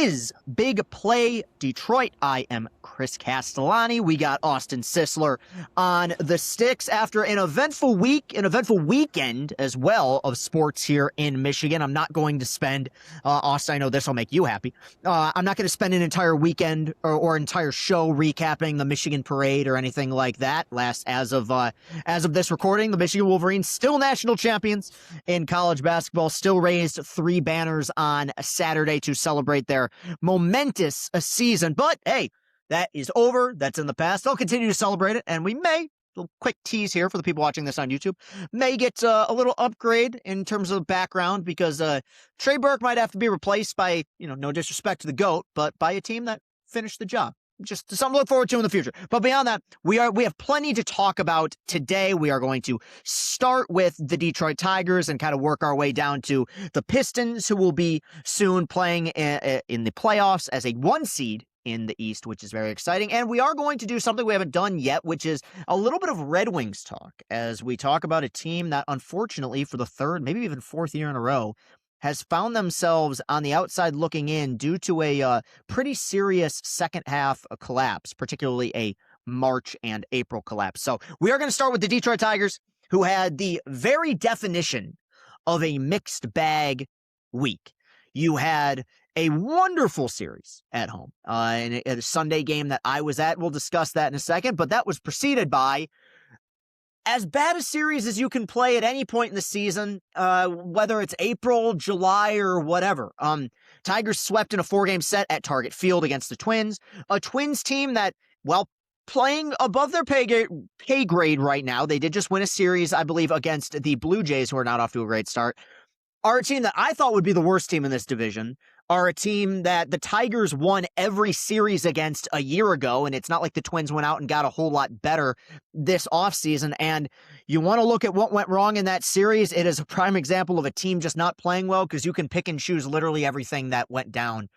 is Big Play Detroit. I am Chris Castellani. We got Austin Sisler on the sticks after an eventful weekend as well of sports here in Michigan. I'm not going to spend, Austin, I know this will make you happy. I'm not going to spend an entire weekend or entire show recapping the Michigan parade or anything like that. As of this recording, the Michigan Wolverines still national champions in college basketball, still raised 3 banners on Saturday to celebrate their momentous season. But hey, that is over. That's in the past. They'll continue to celebrate it, and we may, a quick tease here for the people watching this on YouTube, may get a little upgrade in terms of background because Trey Burke might have to be replaced by, no disrespect to the GOAT, but by a team that finished the job. Just something to look forward to in the future. But beyond that, we have plenty to talk about today. We are going to start with the Detroit Tigers and kind of work our way down to the Pistons, who will be soon playing in the playoffs as a 1 seed in the East, which is very exciting. And we are going to do something we haven't done yet, which is a little bit of Red Wings talk, as we talk about a team that, unfortunately, for the 3rd, maybe even 4th year in a row, has found themselves on the outside looking in due to a pretty serious second half collapse, particularly a March and April collapse. So we are going to start with the Detroit Tigers, who had the very definition of a mixed bag week. You had a wonderful series at home in a Sunday game that I was at. We'll discuss that in a second, but that was preceded by as bad a series as you can play at any point in the season, whether it's April, July, or whatever. Tigers swept in a 4-game set at Target Field against the Twins, a Twins team that, well, playing above their pay grade right now. They did just win a series, I believe, against the Blue Jays, who are not off to a great start. Are a team that I thought would be the worst team in this division, are a team that the Tigers won every series against a year ago, and it's not like the Twins went out and got a whole lot better this offseason. And you want to look at what went wrong in that series, it is a prime example of a team just not playing well, because you can pick and choose literally everything that went down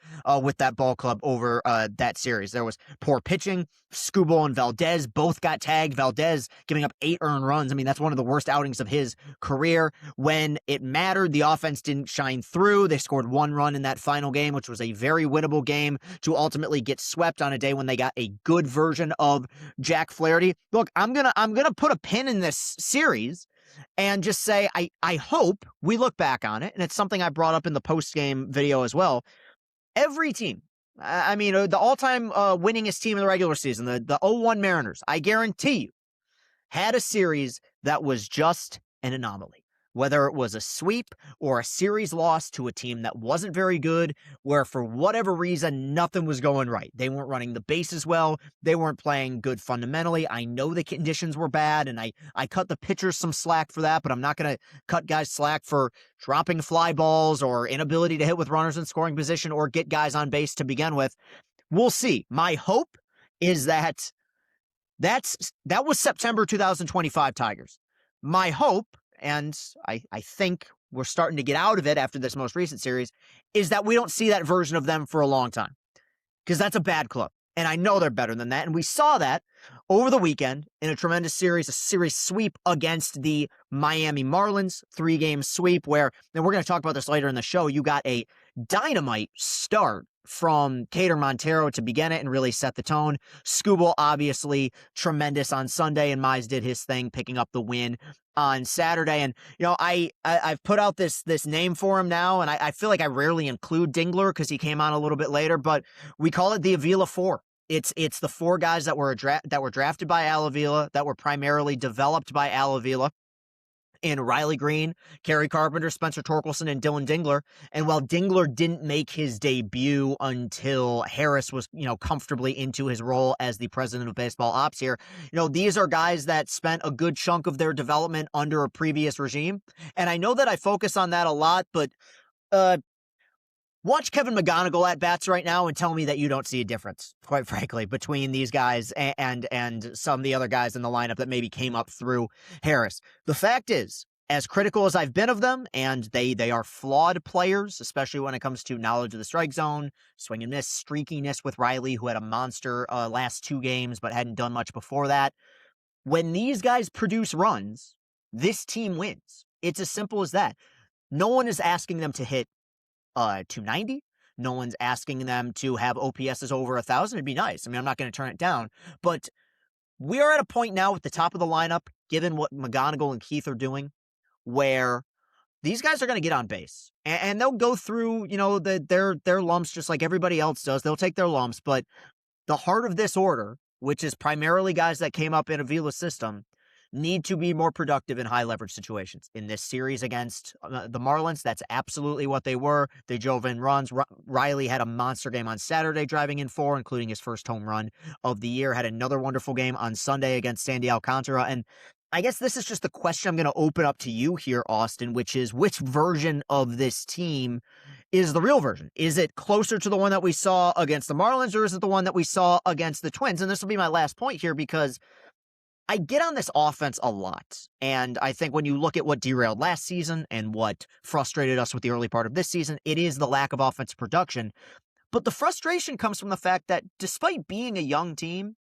with that ball club over that series. There was poor pitching. Skubal and Valdez both got tagged. Valdez giving up 8 earned runs. I mean, that's one of the worst outings of his career. When it mattered, the offense didn't shine through. They scored 1 run in that final game, which was a very winnable game, to ultimately get swept on a day when they got a good version of Jack Flaherty. Look, I'm gonna put a pin in this series and just say I hope we look back on it, and it's something I brought up in the post-game video as well. Every team, I mean, the all-time winningest team in the regular season, the 0-1 Mariners, I guarantee you, had a series that was just an anomaly. Whether it was a sweep or a series loss to a team that wasn't very good, where for whatever reason, nothing was going right. They weren't running the bases well. They weren't playing good fundamentally. I know the conditions were bad, and I cut the pitchers some slack for that, but I'm not going to cut guys slack for dropping fly balls or inability to hit with runners in scoring position or get guys on base to begin with. We'll see. My hope is that was September 2025 Tigers. My hope, and I think we're starting to get out of it after this most recent series, is that we don't see that version of them for a long time. Because that's a bad club. And I know they're better than that. And we saw that over the weekend in a tremendous series, a series sweep against the Miami Marlins, 3-game sweep where, and we're going to talk about this later in the show, you got a dynamite start from Cader Montero to begin it and really set the tone. Skubal, obviously, tremendous on Sunday, and Mize did his thing, picking up the win on Saturday. And, I've put out this name for him now, and I feel like I rarely include Dingler because he came on a little bit later, but we call it the Avila 4. It's the 4 guys that were drafted by Al Avila, that were primarily developed by Al Avila, in Riley Green, Kerry Carpenter, Spencer Torkelson, and Dylan Dingler. And while Dingler didn't make his debut until Harris was, comfortably into his role as the president of baseball ops here, these are guys that spent a good chunk of their development under a previous regime. And I know that I focus on that a lot, but watch Kevin McGonigal at bats right now and tell me that you don't see a difference, quite frankly, between these guys and some of the other guys in the lineup that maybe came up through Harris. The fact is, as critical as I've been of them, and they are flawed players, especially when it comes to knowledge of the strike zone, swing and miss, streakiness with Riley, who had a monster last 2 games but hadn't done much before that. When these guys produce runs, this team wins. It's as simple as that. No one is asking them to hit 290. No one's asking them to have OPSs over 1,000. It'd be nice. I mean, I'm not going to turn it down, but we are at a point now at the top of the lineup, given what McGonigal and Keith are doing, where these guys are going to get on base, and they'll go through, their lumps just like everybody else does. They'll take their lumps, but the heart of this order, which is primarily guys that came up in Avila's system, need to be more productive in high leverage situations. In this series against the Marlins, that's absolutely what they were. They drove in runs. Riley had a monster game on Saturday, driving in 4, including his first home run of the year. Had another wonderful game on Sunday against Sandy Alcantara. And I guess this is just the question I'm going to open up to you here, Austin, which is which version of this team is the real version? Is it closer to the one that we saw against the Marlins, or is it the one that we saw against the Twins? And this will be my last point here, because I get on this offense a lot. And I think when you look at what derailed last season and what frustrated us with the early part of this season, it is the lack of offensive production. But the frustration comes from the fact that despite being a young team,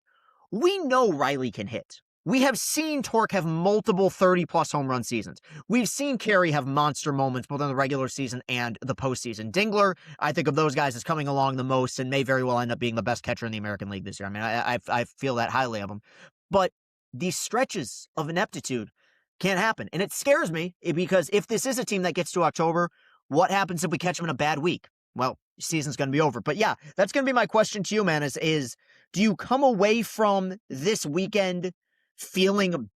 we know Riley can hit. We have seen Torque have multiple 30-plus home run seasons. We've seen Carey have monster moments both in the regular season and the postseason. Dingler, I think of those guys as coming along the most and may very well end up being the best catcher in the American League this year. I mean, I feel that highly of him. But these stretches of ineptitude can't happen. And it scares me because if this is a team that gets to October, what happens if we catch them in a bad week? Well, season's going to be over. But yeah, that's going to be my question to you, man, is do you come away from this weekend feeling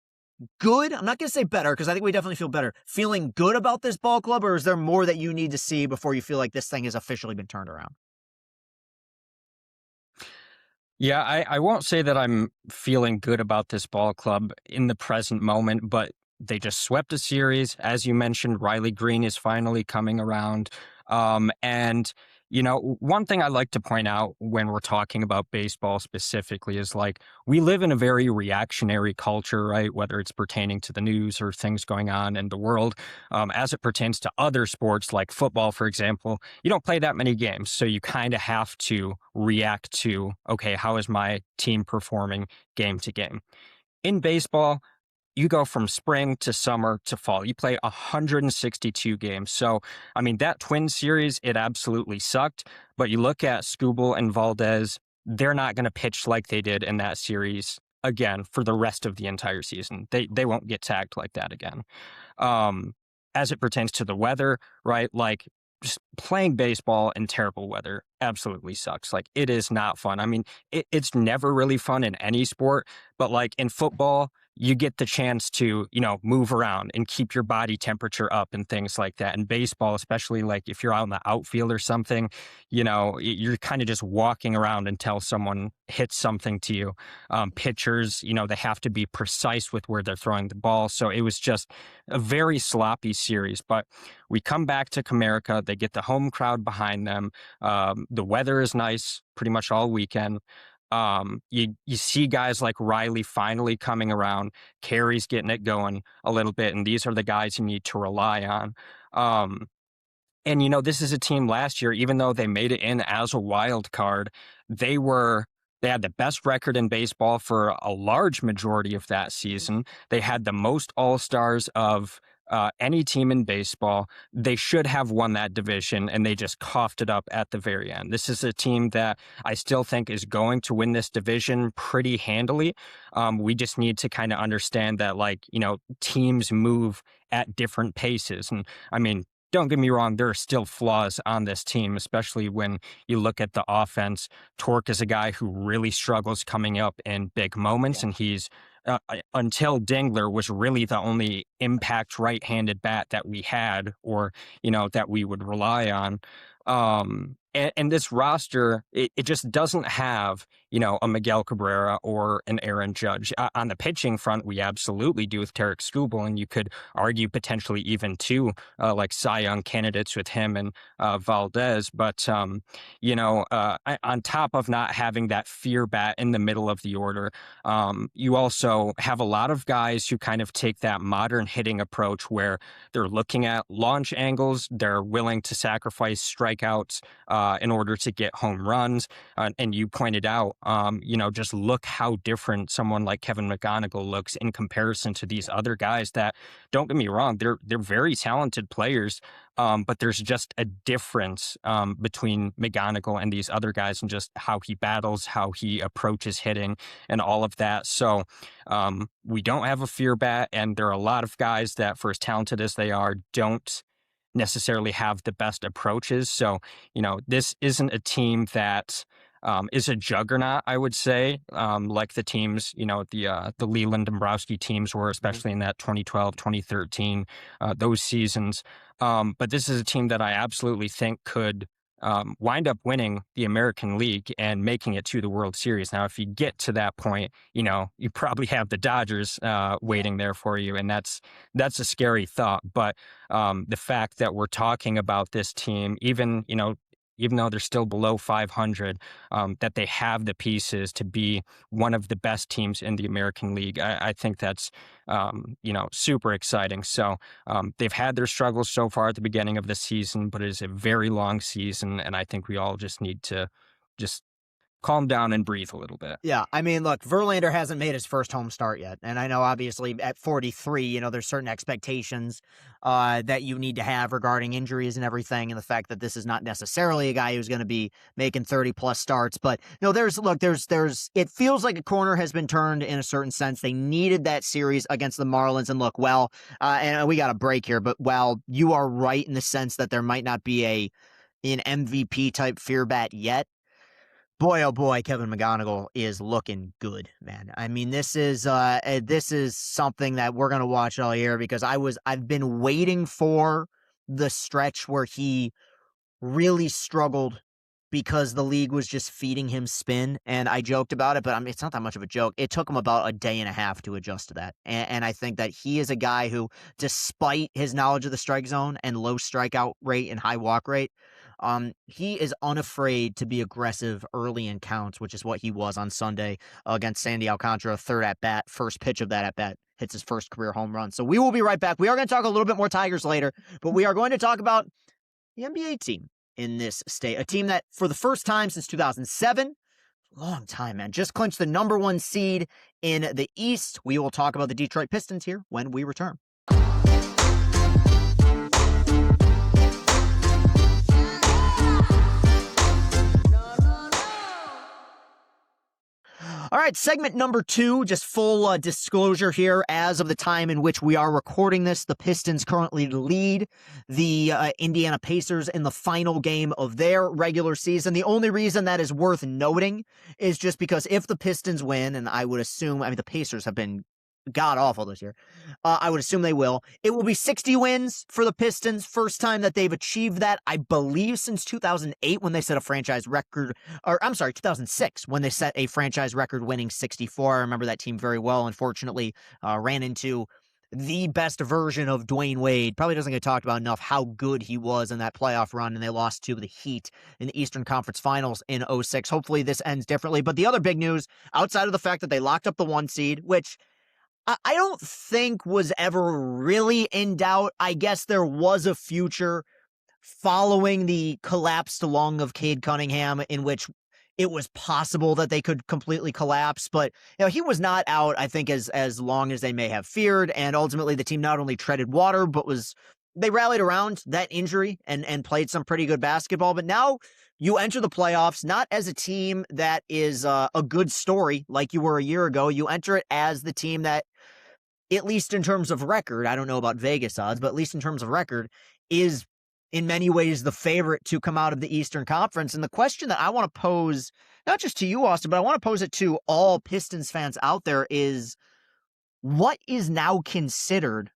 good? I'm not going to say better, because I think we definitely feel better. Feeling good about this ball club, or is there more that you need to see before you feel like this thing has officially been turned around? Yeah, I won't say that I'm feeling good about this ball club in the present moment, but they just swept a series. As you mentioned, Riley Green is finally coming around. And, one thing I like to point out when we're talking about baseball specifically is we live in a very reactionary culture, right? Whether it's pertaining to the news or things going on in the world. As it pertains to other sports like football, for example, you don't play that many games. So you kind of have to react to, okay, how is my team performing game to game? In baseball, you go from spring to summer to fall. You play 162 games. So, I mean, that Twins series, it absolutely sucked. But you look at Skubal and Valdez, they're not going to pitch like they did in that series again for the rest of the entire season. They won't get tagged like that again. As it pertains to the weather, right? Just playing baseball in terrible weather absolutely sucks. It is not fun. I mean, it's never really fun in any sport, but in football, you get the chance to, move around and keep your body temperature up and things like that. In baseball, especially if you're out in the outfield or something, you're kind of just walking around until someone hits something to you. Pitchers, they have to be precise with where they're throwing the ball. So it was just a very sloppy series. But we come back to Comerica. They get the home crowd behind them. The weather is nice pretty much all weekend. You see guys like Riley finally coming around. Carey's getting it going a little bit, and these are the guys you need to rely on. And this is a team last year, even though they made it in as a wild card, they had the best record in baseball for a large majority of that season. They had the most All-Stars of any team in baseball. They should have won that division, and they just coughed it up at the very end. This is a team that I still think is going to win this division pretty handily. We just need to kind of understand that, teams move at different paces. And I mean, don't get me wrong, there are still flaws on this team, especially when you look at the offense. Torque is a guy who really struggles coming up in big moments, and he's until Dingler was really the only impact right-handed bat that we had, or that we would rely on. And this roster, it just doesn't have, a Miguel Cabrera or an Aaron Judge. On the pitching front, we absolutely do with Tarik Skubal, and you could argue potentially even two Cy Young candidates with him and Valdez. But, on top of not having that fear bat in the middle of the order, you also have a lot of guys who kind of take that modern hitting approach where they're looking at launch angles, they're willing to sacrifice strikeouts in order to get home runs. And you pointed out, Just look how different someone like Kevin McGonigal looks in comparison to these other guys that, don't get me wrong, they're very talented players, but there's just a difference between McGonigal and these other guys, and just how he battles, how he approaches hitting, and all of that. So we don't have a fear bat, and there are a lot of guys that, for as talented as they are, don't necessarily have the best approaches. So, this isn't a team that is a juggernaut, I would say, like the teams, the Leland Dombrowski teams were, especially in that 2012, 2013, those seasons. But this is a team that I absolutely think could wind up winning the American League and making it to the World Series. Now, if you get to that point, you probably have the Dodgers waiting there for you, and that's a scary thought. But the fact that we're talking about this team, even though they're still below 500, that they have the pieces to be one of the best teams in the American League. I think that's, super exciting. So they've had their struggles so far at the beginning of the season, but it is a very long season, and I think we all just need to just calm down and breathe a little bit. Yeah, I mean, look, Verlander hasn't made his first home start yet. And I know, obviously, at 43, there's certain expectations that you need to have regarding injuries and everything, and the fact that this is not necessarily a guy who's going to be making 30-plus starts. But, it feels like a corner has been turned in a certain sense. They needed that series against the Marlins. And look, and we got a break here, but while you are right in the sense that there might not be an MVP-type fear bat yet, boy, oh boy, Kevin McGonigal is looking good, man. I mean, this is something that we're gonna watch all year, because I've been waiting for the stretch where he really struggled because the league was just feeding him spin, and I joked about it, but I mean, it's not that much of a joke. It took him about a day and a half to adjust to that, and I think that he is a guy who, despite his knowledge of the strike zone and low strikeout rate and high walk rate, he is unafraid to be aggressive early in counts, which is what he was on Sunday against Sandy Alcantara. Third at bat, first pitch of that at bat, hits his first career home run. So we will be right back. We are going to talk a little bit more Tigers later, but we are going to talk about the NBA team in this state, a team that for the first time since 2007, long time, man, just clinched the #1 seed in the East. We will talk about the Detroit Pistons here when we return. All right, segment number 2, just full disclosure here. As of the time in which we are recording this, the Pistons currently lead the Indiana Pacers in the final game of their regular season. The only reason that is worth noting is just because if the Pistons win, and I would assume, the Pacers have been god-awful this year. I would assume they will. It will be 60 wins for the Pistons. First time that they've achieved that, I believe, since 2008 when they set a franchise record, 2006 when they set a franchise record winning 64. I remember that team very well. Unfortunately, ran into the best version of Dwayne Wade. Probably doesn't get talked about enough how good he was in that playoff run, and they lost to the Heat in the Eastern Conference Finals in 06. Hopefully this ends differently. But the other big news, outside of the fact that they locked up the 1 seed, which I don't think was ever really in doubt. I guess there was a future following the collapsed lung of Cade Cunningham in which it was possible that they could completely collapse, but he was not out, I think, as long as they may have feared. And ultimately the team not only treaded water, but they rallied around that injury and played some pretty good basketball. But now you enter the playoffs not as a team that is a good story like you were a year ago. You enter it as the team that, at least in terms of record, I don't know about Vegas odds, but at least in terms of record, is in many ways the favorite to come out of the Eastern Conference. And the question that I want to pose, not just to you, Austin, but I want to pose it to all Pistons fans out there, is what is now considered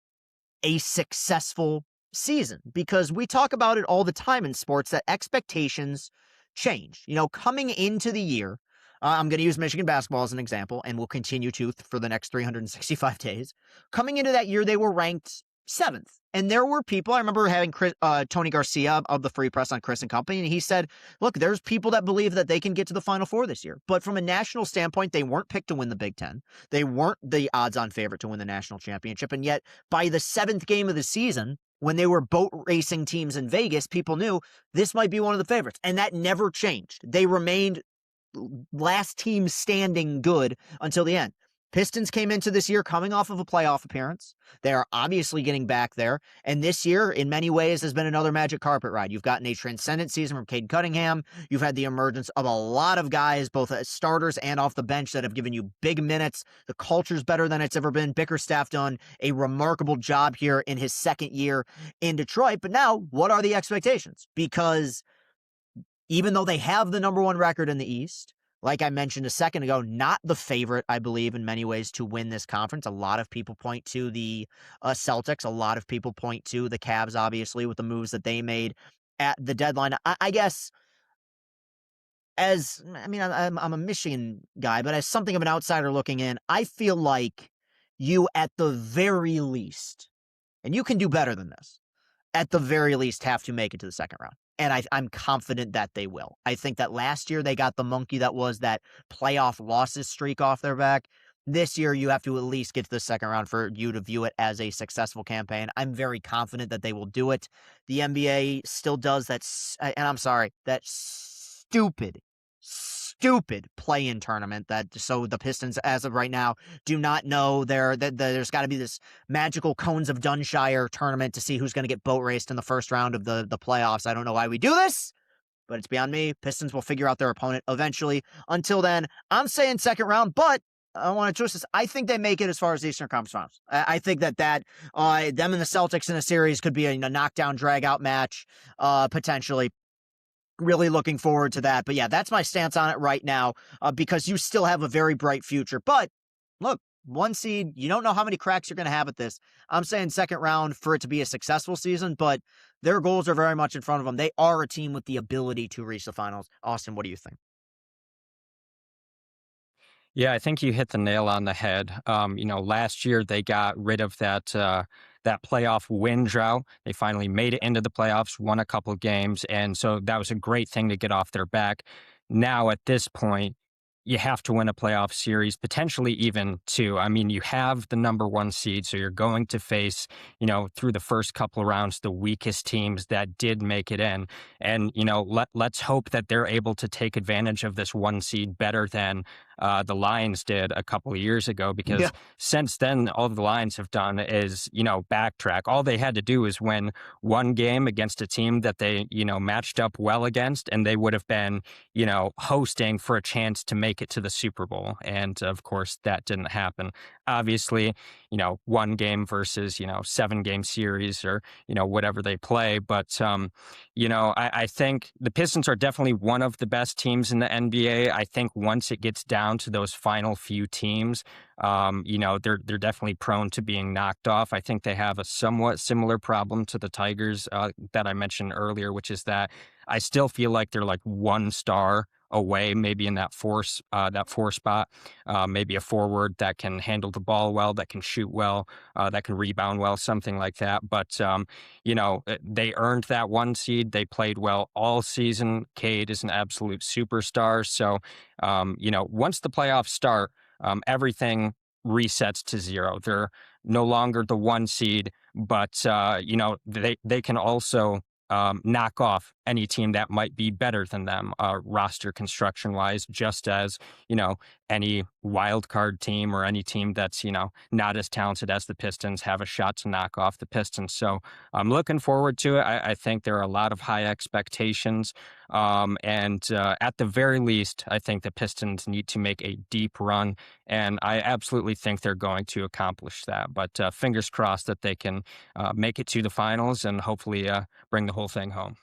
a successful season? Because we talk about it all the time in sports that expectations change. Coming into the year, I'm going to use Michigan basketball as an example, and we'll continue to for the next 365 days. Coming into that year, they were ranked 7th. And there were people, I remember having Tony Garcia of the Free Press on Chris and Company, and he said, look, there's people that believe that they can get to the Final Four this year. But from a national standpoint, they weren't picked to win the Big Ten. They weren't the odds-on favorite to win the national championship. And yet, by the 7th game of the season, when they were boat racing teams in Vegas, people knew this might be one of the favorites. And that never changed. They remained last team standing good until the end. Pistons came into this year coming off of a playoff appearance. They are obviously getting back there. And this year, in many ways, has been another magic carpet ride. You've gotten a transcendent season from Cade Cunningham. You've had the emergence of a lot of guys, both as starters and off the bench, that have given you big minutes. The culture's better than it's ever been. Bickerstaff done a remarkable job here in his second year in Detroit. But now, what are the expectations? Because even though they have the number one record in the East, like I mentioned a second ago, not the favorite, I believe, in many ways to win this conference. A lot of people point to the Celtics. A lot of people point to the Cavs, obviously, with the moves that they made at the deadline. I guess I'm a Michigan guy, but as something of an outsider looking in, I feel like you, at the very least, and you can do better than this, at the very least have to make it to the second round. And I'm confident that they will. I think that last year they got the monkey that was that playoff losses streak off their back. This year you have to at least get to the second round for you to view it as a successful campaign. I'm very confident that they will do it. The NBA still does that, and I'm sorry, that stupid play-in tournament so the Pistons, as of right now, do not know there's got to be this magical Cones of Dunshire tournament to see who's going to get boat raced in the first round of the playoffs. I don't know why we do this, but it's beyond me. Pistons will figure out their opponent eventually. Until then, I'm saying second round, but I want to twist this. I think they make it as far as the Eastern Conference Finals. I think that them and the Celtics in a series could be a knockdown, drag-out match, potentially. Really looking forward to that. But yeah, that's my stance on it right now, because you still have a very bright future. But look, one seed, you don't know how many cracks you're going to have at this. I'm saying second round for it to be a successful season, but their goals are very much in front of them. They are a team with the ability to reach the finals. Austin, what do you think? Yeah, I think you hit the nail on the head. Last year they got rid of that playoff win drought. They finally made it into the playoffs, won a couple games, and so that was a great thing to get off their back. Now at this point, you have to win a playoff series, potentially even two. I mean, you have the number one seed, so you're going to face, through the first couple of rounds, the weakest teams that did make it in. And, let's hope that they're able to take advantage of this one seed better than the Lions did a couple of years ago, because since then, all the Lions have done is, backtrack. All they had to do is win one game against a team that they, matched up well against, and they would have been, hosting for a chance to make it to the Super Bowl. And of course, that didn't happen. Obviously, one game versus, 7-game series, or, whatever they play. But, I think the Pistons are definitely one of the best teams in the NBA. I think once it gets down to those final few teams, they're definitely prone to being knocked off. I think they have a somewhat similar problem to the Tigers that I mentioned earlier, which is that I still feel like they're like one star away, maybe in that four spot, maybe a forward that can handle the ball well, that can shoot well, that can rebound well, something like that. But they earned that one seed. They played well all season. Cade is an absolute superstar. So once the playoffs start, everything resets to zero. They're no longer the one seed, but they can also knock off any team that might be better than them, roster construction wise, just as, any wild card team or any team that's, not as talented as the Pistons have a shot to knock off the Pistons. So I'm looking forward to it. I think there are a lot of high expectations. And at the very least, I think the Pistons need to make a deep run, and I absolutely think they're going to accomplish that. But fingers crossed that they can make it to the finals and hopefully bring the whole thing home.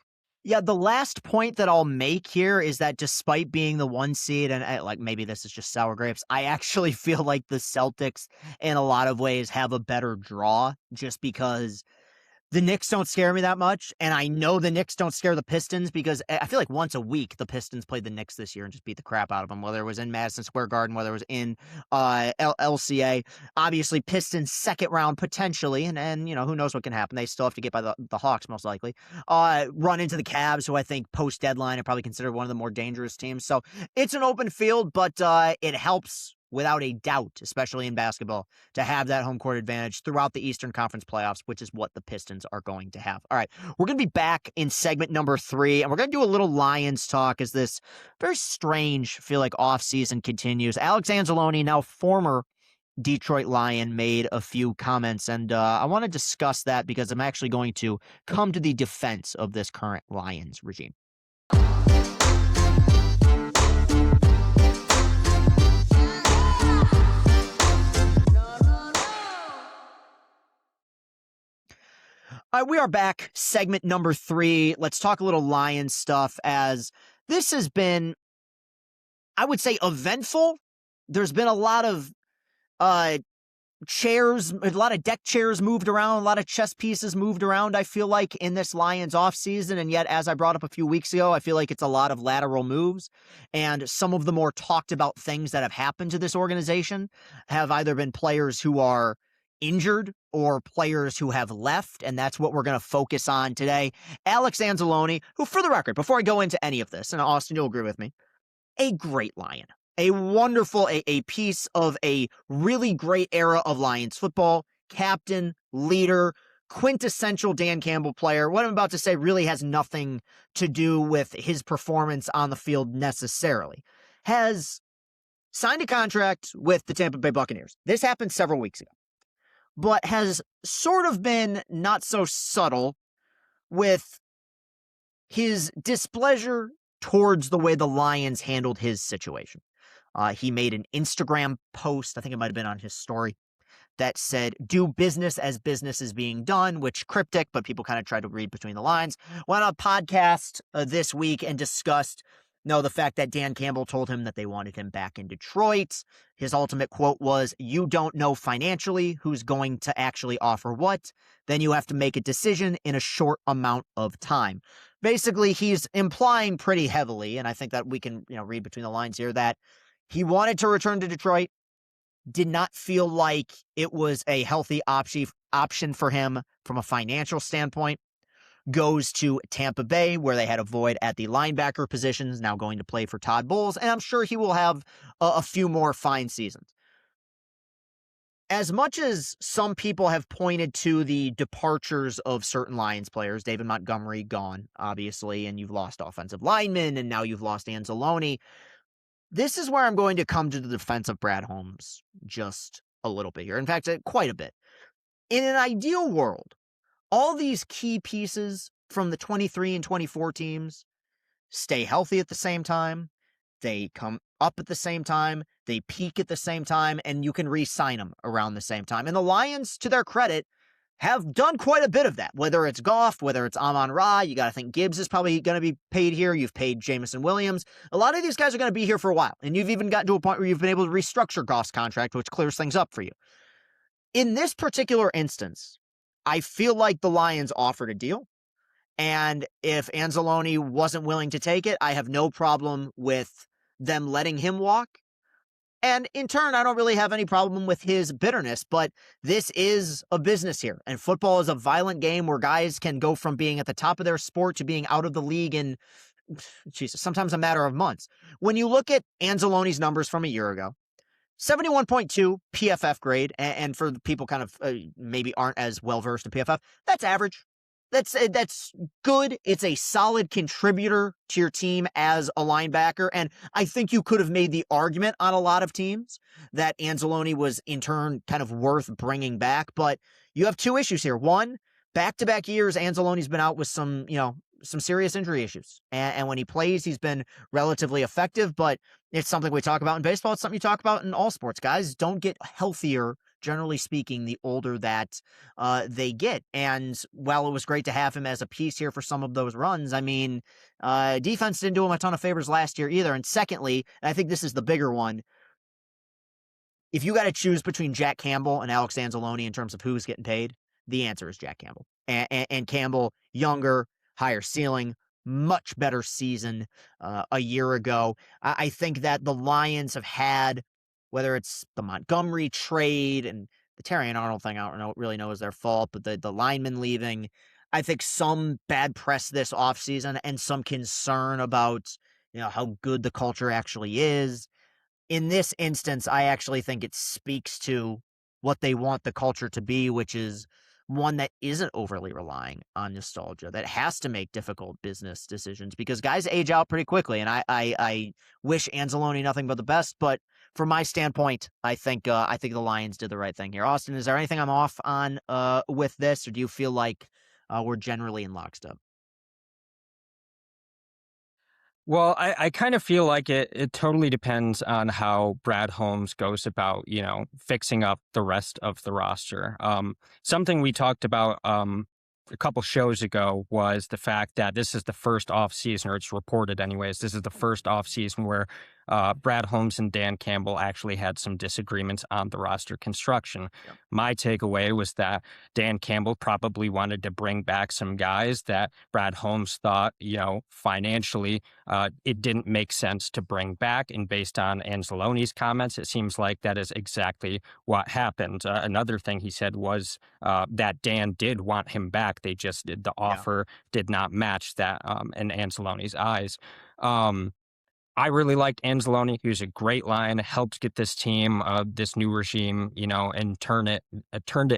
Yeah, the last point that I'll make here is that despite being the one seed, and maybe this is just sour grapes, I actually feel like the Celtics in a lot of ways have a better draw, just because the Knicks don't scare me that much, and I know the Knicks don't scare the Pistons, because I feel like once a week the Pistons played the Knicks this year and just beat the crap out of them, whether it was in Madison Square Garden, whether it was in LCA. Obviously, Pistons second round potentially, and who knows what can happen. They still have to get by the Hawks most likely. Run into the Cavs, who I think post deadline are probably considered one of the more dangerous teams. So it's an open field, but it helps without a doubt, especially in basketball, to have that home court advantage throughout the Eastern Conference playoffs, which is what the Pistons are going to have. All right, we're going to be back in segment number 3, and we're going to do a little Lions talk as this very strange, feel like, offseason continues. Alex Anzalone, now former Detroit Lion, made a few comments, and I want to discuss that because I'm actually going to come to the defense of this current Lions regime. All right, we are back. Segment number 3. Let's talk a little Lions stuff, as this has been, I would say, eventful. There's been a lot of chairs, a lot of deck chairs moved around, a lot of chess pieces moved around, I feel like, in this Lions offseason. And yet, as I brought up a few weeks ago, I feel like it's a lot of lateral moves. And some of the more talked about things that have happened to this organization have either been players who are injured or players who have left. And that's what we're going to focus on today. Alex Anzalone, who, for the record, before I go into any of this, and Austin, you'll agree with me, a great Lion. A wonderful, a piece of a really great era of Lions football. Captain, leader, quintessential Dan Campbell player. What I'm about to say really has nothing to do with his performance on the field necessarily. Has signed a contract with the Tampa Bay Buccaneers. This happened several weeks ago, but has sort of been not so subtle with his displeasure towards the way the Lions handled his situation. He made an Instagram post, I think it might have been on his story, that said, "Do business as business is being done," which cryptic, but people kind of tried to read between the lines. Went on a podcast this week and discussed, the fact that Dan Campbell told him that they wanted him back in Detroit. His ultimate quote was, "You don't know financially who's going to actually offer what. Then you have to make a decision in a short amount of time." Basically, he's implying pretty heavily, and I think that we can, read between the lines here, that he wanted to return to Detroit, did not feel like it was a healthy option for him from a financial standpoint, goes to Tampa Bay, where they had a void at the linebacker positions, now going to play for Todd Bowles, and I'm sure he will have a few more fine seasons. As much as some people have pointed to the departures of certain Lions players, David Montgomery gone, obviously, and you've lost offensive linemen, and now you've lost Anzalone, this is where I'm going to come to the defense of Brad Holmes just a little bit here. In fact, quite a bit. In an ideal world, all these key pieces from the 23 and 24 teams stay healthy at the same time. They come up at the same time. They peak at the same time, and you can re-sign them around the same time. And the Lions, to their credit, have done quite a bit of that, whether it's Goff, whether it's Amon-Ra. You got to think Gibbs is probably going to be paid here. You've paid Jamison Williams. A lot of these guys are going to be here for a while, and you've even gotten to a point where you've been able to restructure Goff's contract, which clears things up for you. In this particular instance, I feel like the Lions offered a deal, and if Anzalone wasn't willing to take it, I have no problem with them letting him walk. And in turn, I don't really have any problem with his bitterness, but this is a business here. And football is a violent game where guys can go from being at the top of their sport to being out of the league in, sometimes a matter of months. When you look at Anzalone's numbers from a year ago, 71.2 PFF grade, and for the people kind of maybe aren't as well-versed in PFF, that's average. That's good. It's a solid contributor to your team as a linebacker. And I think you could have made the argument on a lot of teams that Anzalone was in turn kind of worth bringing back. But you have two issues here. One, back-to-back years, Anzalone's been out with some serious injury issues. And when he plays, he's been relatively effective, but it's something we talk about in baseball. It's something you talk about in all sports. Guys don't get healthier, generally speaking, the older that they get. And while it was great to have him as a piece here for some of those runs, I mean, defense didn't do him a ton of favors last year either. And secondly, and I think this is the bigger one, if you got to choose between Jack Campbell and Alex Anzalone in terms of who's getting paid, the answer is Jack Campbell. And Campbell, younger, higher ceiling, much better season a year ago. I think that the Lions have had, whether it's the Montgomery trade and the Terrion Arnold thing, I don't really know is their fault, but the lineman leaving, I think some bad press this offseason and some concern about how good the culture actually is. in this instance, I actually think it speaks to what they want the culture to be, which is one that isn't overly relying on nostalgia, that has to make difficult business decisions because guys age out pretty quickly. And I wish Anzalone nothing but the best, but from my standpoint, I think the Lions did the right thing here. Austin, is there anything I'm off on with this, or do you feel like we're generally in lockstep? Well, I kind of feel like it totally depends on how Brad Holmes goes about, fixing up the rest of the roster. Something we talked about a couple shows ago was the fact that this is the first off season, or it's reported anyways, this is the first off season where Brad Holmes and Dan Campbell actually had some disagreements on the roster construction. Yep. My takeaway was that Dan Campbell probably wanted to bring back some guys that Brad Holmes thought, financially, it didn't make sense to bring back. And based on Anzalone's comments, it seems like that is exactly what happened. Another thing he said was that Dan did want him back. They just did the offer did not match that in Anzalone's eyes. I really liked Anzalone. He was a great Lion, helped get this team, this new regime, and turned it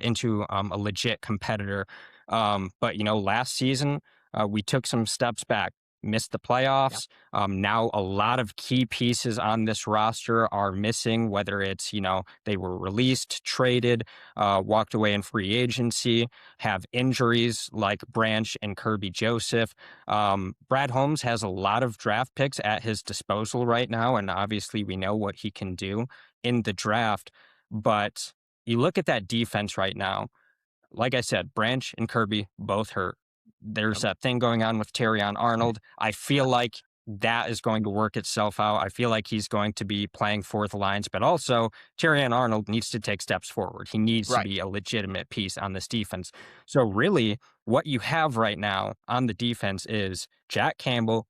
into a legit competitor. But last season we took some steps back, missed the playoffs. Now a lot of key pieces on this roster are missing, whether it's they were released, traded, walked away in free agency, have injuries like Branch and Kirby Joseph. Brad Holmes has a lot of draft picks at his disposal right now, and obviously we know what he can do in the draft. But you look at that defense right now, like I said, Branch and Kirby both hurt. There's that thing going on with Terrion Arnold. I feel like that is going to work itself out. I feel like he's going to be playing for the Lions, but also Terrion Arnold needs to take steps forward. He needs to be a legitimate piece on this defense. So really, what you have right now on the defense is Jack Campbell,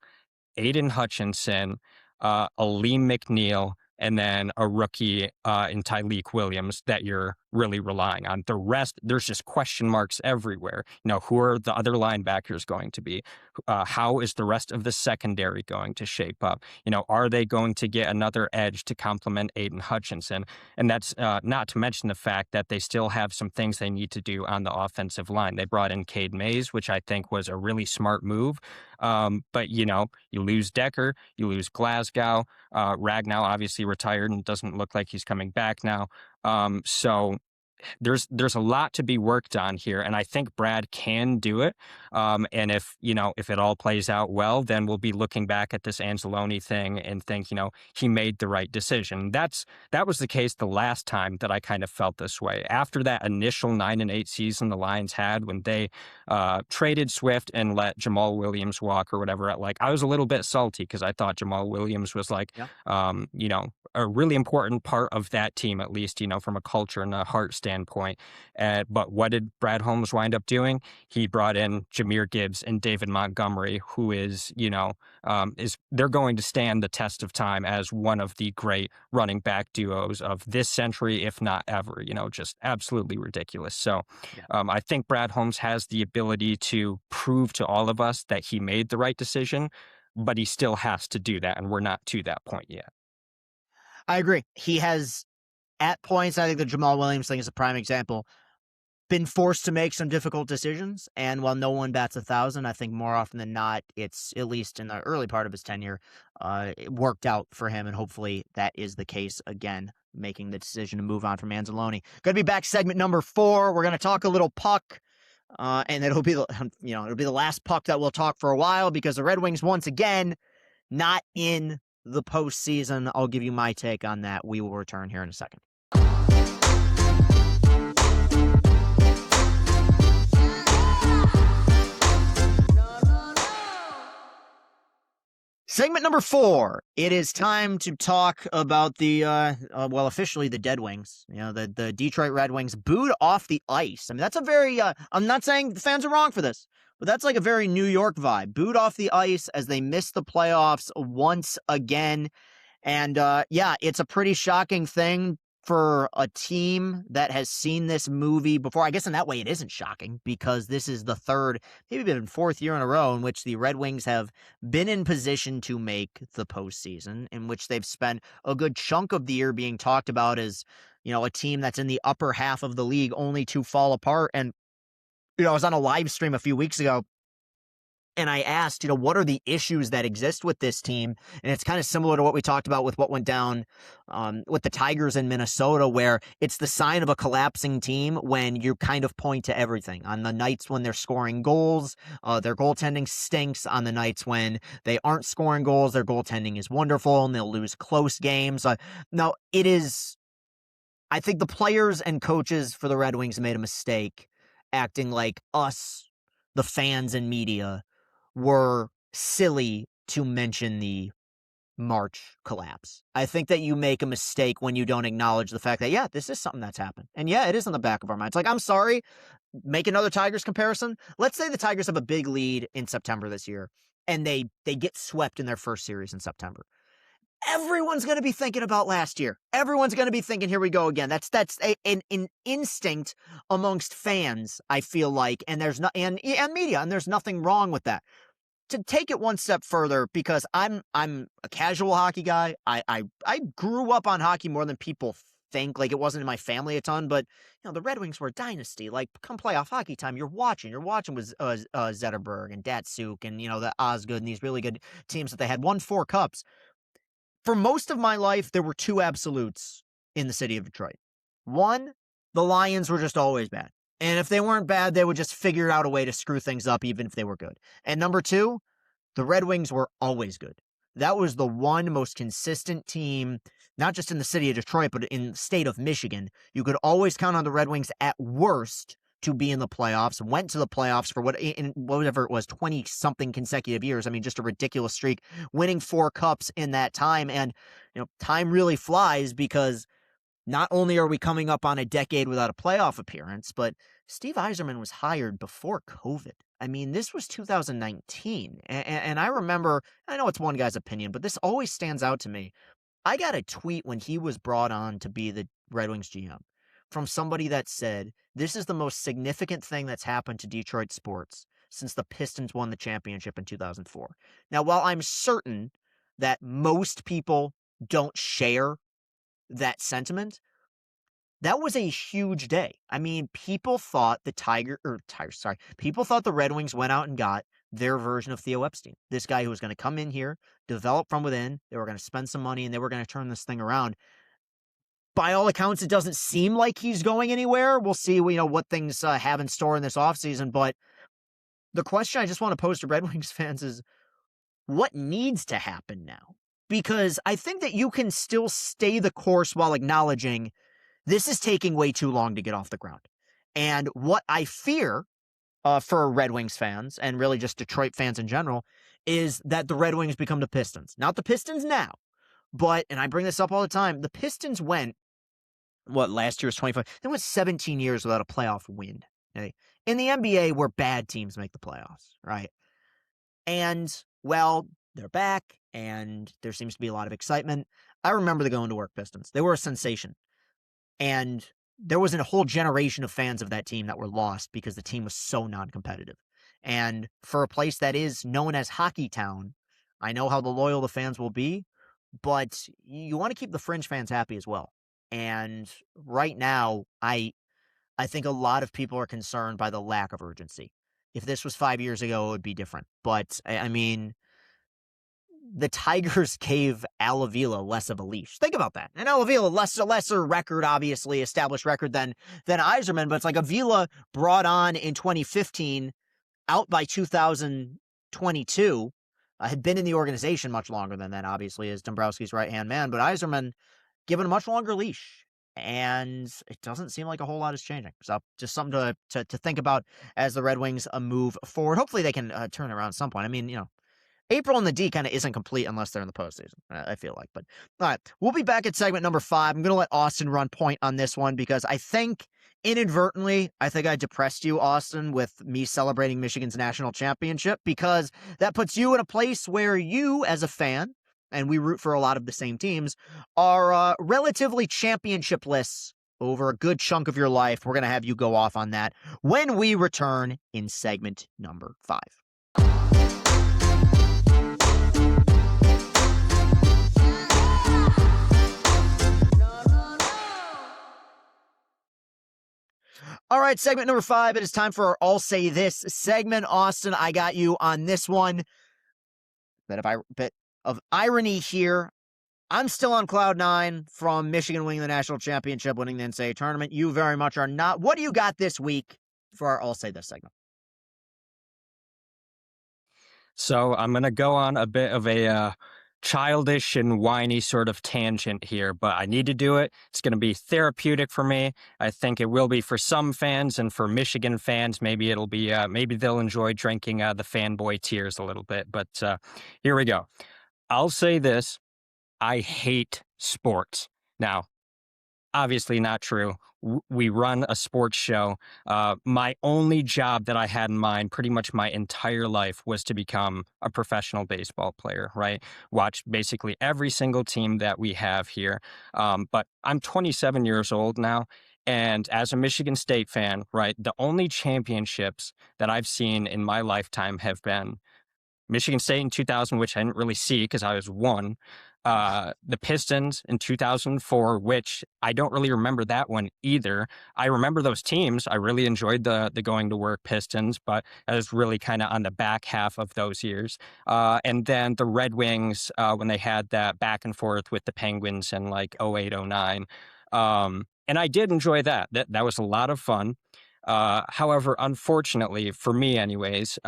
Aiden Hutchinson, Aleem McNeil, and then a rookie in Tyleik Williams that you're really relying on. The rest, there's just question marks everywhere. Who are the other linebackers going to be? How is the rest of the secondary going to shape up? Are they going to get another edge to complement Aiden Hutchinson? And that's not to mention the fact that they still have some things they need to do on the offensive line. They brought in Cade Mays, which I think was a really smart move. But, you lose Decker, you lose Glasgow. Ragnow obviously retired and doesn't look like he's coming back now. So there's a lot to be worked on here, and I think Brad can do it. And if it all plays out well, then we'll be looking back at this Anzalone thing and think, he made the right decision. That was the case the last time that I kind of felt this way. After that initial 9-8 season the Lions had when they traded Swift and let Jamal Williams walk or whatever, I was a little bit salty because I thought Jamal Williams was a really important part of that team, at least, from a culture and a heart standpoint. But what did Brad Holmes wind up doing? He brought in Jahmyr Gibbs and David Montgomery, who is they're going to stand the test of time as one of the great running back duos of this century, if not ever, just absolutely ridiculous. So I think Brad Holmes has the ability to prove to all of us that he made the right decision, but he still has to do that, and we're not to that point yet. I agree. He has, at points, I think the Jamal Williams thing is a prime example, been forced to make some difficult decisions. And while no one bats 1,000, I think more often than not, it's, at least in the early part of his tenure, it worked out for him. And hopefully that is the case again, making the decision to move on from Anzalone. Going to be back segment number 4. We're going to talk a little puck. And it'll be the last puck that we'll talk for a while because the Red Wings, once again, not in the postseason. I'll give you my take on that. We will return here in a second. Segment number 4. It is time to talk about the, officially the Dead Wings. The Detroit Red Wings booed off the ice. I mean, that's a very, I'm not saying the fans are wrong for this, but that's like a very New York vibe. Booed off the ice as they missed the playoffs once again. And, it's a pretty shocking thing for a team that has seen this movie before. I guess in that way it isn't shocking because this is the third, maybe even fourth year in a row in which the Red Wings have been in position to make the postseason, in which they've spent a good chunk of the year being talked about as, a team that's in the upper half of the league only to fall apart. And, I was on a live stream a few weeks ago and I asked, what are the issues that exist with this team? And it's kind of similar to what we talked about with what went down with the Tigers in Minnesota, where it's the sign of a collapsing team when you kind of point to everything. On the nights when they're scoring goals, their goaltending stinks. On the nights when they aren't scoring goals, their goaltending is wonderful and they'll lose close games. Now, I think the players and coaches for the Red Wings made a mistake acting like us, the fans and media, were silly to mention the March collapse. I think that you make a mistake when you don't acknowledge the fact that, this is something that's happened. And it is in the back of our minds. Like, I'm sorry, make another Tigers comparison. Let's say the Tigers have a big lead in September this year, and they get swept in their first series in September. Everyone's going to be thinking about last year. Everyone's going to be thinking, here we go again. That's an instinct amongst fans, I feel like, and there's and media, and there's nothing wrong with that. To take it one step further, because I'm a casual hockey guy. I grew up on hockey more than people think. Like, it wasn't in my family a ton, but the Red Wings were a dynasty. Like, come playoff hockey time, you're watching with Zetterberg and Datsuk and the Osgood and these really good teams that they had won 4 cups. For most of my life, there were 2 absolutes in the city of Detroit. One, the Lions were just always bad. And if they weren't bad, they would just figure out a way to screw things up, even if they were good. And number 2, the Red Wings were always good. That was the one most consistent team, not just in the city of Detroit, but in the state of Michigan. You could always count on the Red Wings at worst to be in the playoffs, went to the playoffs for whatever it was, 20-something consecutive years. I mean, just a ridiculous streak, winning 4 cups in that time. And, time really flies because not only are we coming up on a decade without a playoff appearance, but Steve Yzerman was hired before COVID. I mean, this was 2019. And I remember, I know it's one guy's opinion, but this always stands out to me. I got a tweet when he was brought on to be the Red Wings GM from somebody that said, this is the most significant thing that's happened to Detroit sports since the Pistons won the championship in 2004. Now, while I'm certain that most people don't share that sentiment, that was a huge day. I mean, people thought people thought the Red Wings went out and got their version of Theo Epstein. This guy who was going to come in here, develop from within, they were going to spend some money, and they were going to turn this thing around. By all accounts, it doesn't seem like he's going anywhere. We'll see, what things have in store in this offseason. But the question I just want to pose to Red Wings fans is, what needs to happen now? Because I think that you can still stay the course while acknowledging this is taking way too long to get off the ground. And what I fear for Red Wings fans, and really just Detroit fans in general, is that the Red Wings become the Pistons. Not the Pistons now, but, and I bring this up all the time, the Pistons went, last year was 25. They went 17 years without a playoff win. Okay? In the NBA, where bad teams make the playoffs, right? And, they're back, and there seems to be a lot of excitement. I remember the going to work Pistons. They were a sensation. And there was a whole generation of fans of that team that were lost because the team was so non-competitive. And for a place that is known as Hockey Town, I know how loyal the fans will be, but you want to keep the fringe fans happy as well. And right now, I think a lot of people are concerned by the lack of urgency. If this was 5 years ago, it would be different. But, I mean, the Tigers gave Al Avila less of a leash. Think about that. And Al Avila, lesser record, obviously, established record than Yzerman, but it's like Avila brought on in 2015, out by 2022, had been in the organization much longer than that, obviously, as Dombrowski's right-hand man, but Yzerman given a much longer leash. And it doesn't seem like a whole lot is changing. So just something to think about as the Red Wings move forward. Hopefully they can turn around at some point. I mean, April in the D kind of isn't complete unless they're in the postseason, I feel like. But all right, we'll be back at segment number 5. I'm going to let Austin run point on this one because I think inadvertently, I think I depressed you, Austin, with me celebrating Michigan's national championship because that puts you in a place where you, as a fan, and we root for a lot of the same teams, are relatively championship-less over a good chunk of your life. We're going to have you go off on that when we return in segment number 5. All right, segment number 5. It is time for our I'll Say This segment. Austin, I got you on this one. Bit of irony here. I'm still on cloud 9 from Michigan winning the national championship, winning the NCAA tournament. You very much are not. What do you got this week for our I'll Say This segment? So I'm going to go on a bit of a childish and whiny sort of tangent here, but I need to do it. It's going to be therapeutic for me. I think it will be for some fans, and for Michigan fans, maybe it'll be, maybe they'll enjoy drinking the fanboy tears a little bit. But here we go. I'll say this. I hate sports. Now, obviously not true. We run a sports show. My only job that I had in mind pretty much my entire life was to become a professional baseball player, right? Watch basically every single team that we have here. But I'm 27 years old now. And as a Michigan State fan, right, the only championships that I've seen in my lifetime have been Michigan State in 2000, which I didn't really see because I was 1. The Pistons in 2004, which I don't really remember that one either. I remember those teams. I really enjoyed the going to work Pistons, but I was really kind of on the back half of those years. And then the Red Wings when they had that back and forth with the Penguins in like 08, 09. And I did enjoy that. That was a lot of fun. However, unfortunately, for me anyways,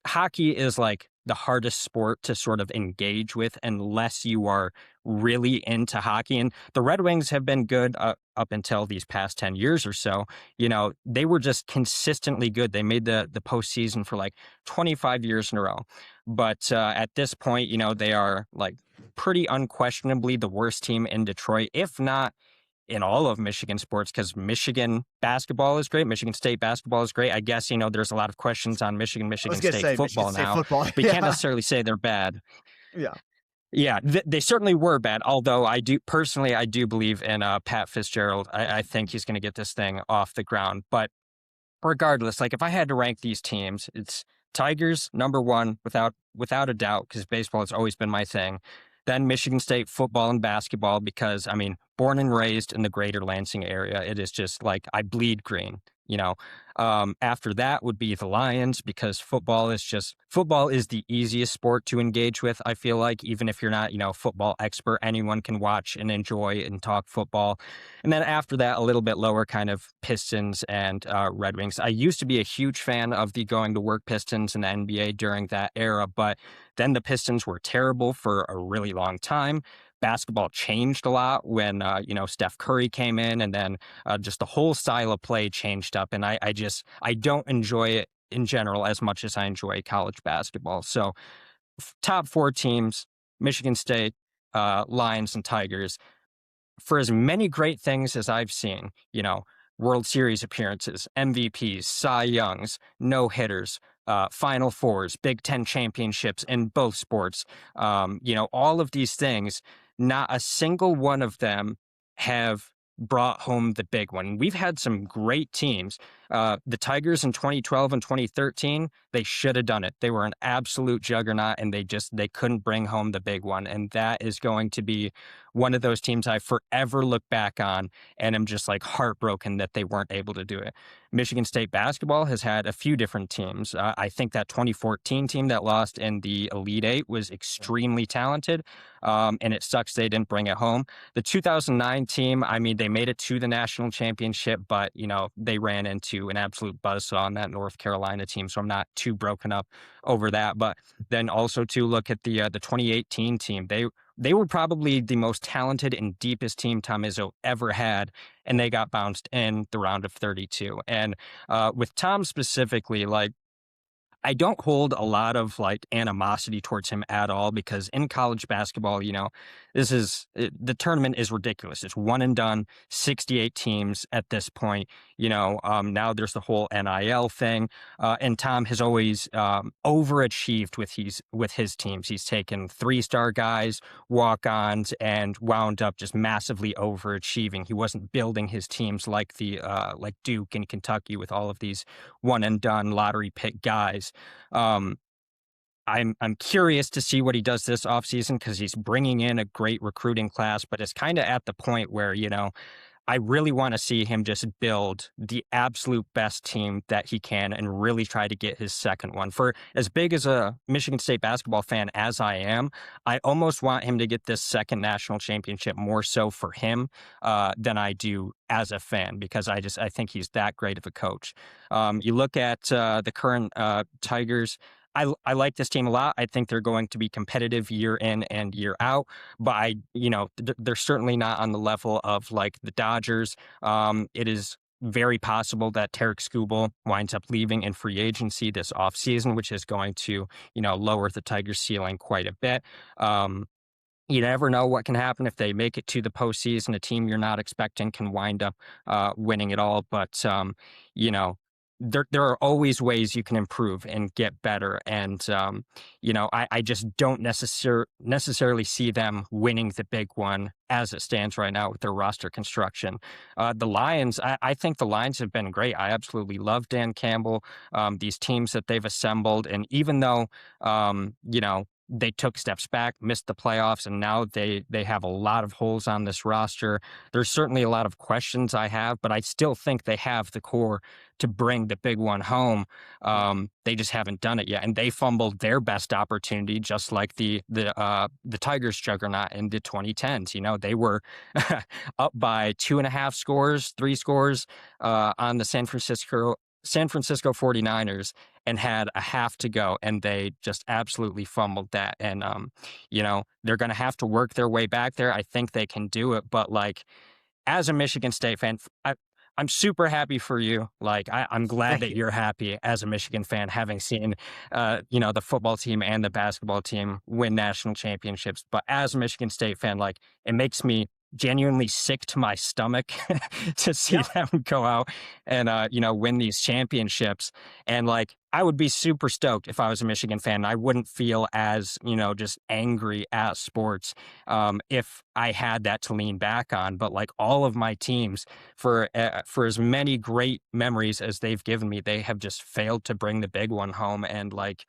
hockey is like the hardest sport to sort of engage with unless you are really into hockey. And the Red Wings have been good up until these past 10 years or so. You know, they were just consistently good. They made the postseason for like 25 years in a row. But at this point, you know, they are like pretty unquestionably the worst team in Detroit, if not in all of Michigan sports, because Michigan basketball is great. Michigan State basketball is great. I guess, you know, there's a lot of questions on Michigan State football now. But you can't necessarily say they're bad. Yeah. Yeah, they certainly were bad. Although I do believe in Pat Fitzgerald. I think he's going to get this thing off the ground. But regardless, like if I had to rank these teams, it's Tigers number 1 without a doubt, because baseball has always been my thing. Then Michigan State football and basketball, because I mean, born and raised in the greater Lansing area, it is just like I bleed green, you know. After that would be the Lions, because football is the easiest sport to engage with. I feel like even if you're not, you know, football expert, anyone can watch and enjoy and talk football. And then after that, a little bit lower, kind of Pistons and Red Wings. I used to be a huge fan of the going to work Pistons in the NBA during that era, but then the Pistons were terrible for a really long time. Basketball changed a lot when, you know, Steph Curry came in, and then just the whole style of play changed up. And I don't enjoy it in general as much as I enjoy college basketball. So top 4 teams, Michigan State, Lions, and Tigers. For as many great things as I've seen, you know, World Series appearances, MVPs, Cy Youngs, no-hitters, Final Fours, Big Ten championships in both sports, you know, all of these things, not a single one of them have brought home the big one. We've had some great teams. The Tigers in 2012 and 2013, they should have done it. They were an absolute juggernaut, and they couldn't bring home the big one. And that is going to be one of those teams I forever look back on, and I'm just like heartbroken that they weren't able to do it. Michigan State basketball has had a few different teams. I think that 2014 team that lost in the Elite Eight was extremely talented, and it sucks they didn't bring it home. The 2009 team, I mean, they made it to the national championship, but, you know, they ran into an absolute buzzsaw on that North Carolina team, so I'm not too broken up over that. But then also to look at the 2018 team, they were probably the most talented and deepest team Tom Izzo ever had, and they got bounced in the round of 32. And with Tom specifically, like, I don't hold a lot of like animosity towards him at all because in college basketball, the tournament is ridiculous. It's one and done, 68 teams at this point. Now there's the whole NIL thing, and Tom has always overachieved with his teams. He's taken 3-star guys, walk-ons, and wound up just massively overachieving. He wasn't building his teams like like Duke and Kentucky with all of these one and done lottery pick guys. Um, I'm curious to see what he does this offseason because he's bringing in a great recruiting class, but it's kind of at the point where, I really want to see him just build the absolute best team that he can and really try to get his second one. For as big as a Michigan State basketball fan as I am, I almost want him to get this second national championship more so for him than I do as a fan because I think he's that great of a coach. You look at the current Tigers. I like this team a lot. I think they're going to be competitive year in and year out, but they're certainly not on the level of like the Dodgers. It is very possible that Tarek Skubal winds up leaving in free agency this offseason, which is going to, lower the Tigers ceiling quite a bit. You never know what can happen if they make it to the postseason. A team you're not expecting can wind up winning it all. But you know, there are always ways you can improve and get better. And I just don't necessarily see them winning the big one as it stands right now with their roster construction. The Lions, I think the Lions have been great. I absolutely love Dan Campbell. These teams that they've assembled, and even though they took steps back, missed the playoffs, and now they have a lot of holes on this roster. There's certainly a lot of questions I have, but I still think they have the core to bring the big one home. They just haven't done it yet, and they fumbled their best opportunity, just like the Tigers juggernaut in the 2010s. They were up by 2.5 scores, 3 scores on the San Francisco 49ers and had a half to go, and they just absolutely fumbled that. And they're going to have to work their way back there. I think they can do it, but like as a Michigan State fan, I'm super happy for you. Like I'm glad Thank that you. you're happy as a Michigan fan, having seen the football team and the basketball team win national championships. But as a Michigan State fan, like it makes me genuinely sick to my stomach to see Yeah. them go out and win these championships. And like I would be super stoked if I was a Michigan fan. I wouldn't feel as just angry at sports if I had that to lean back on. But like all of my teams, for as many great memories as they've given me, they have just failed to bring the big one home. And like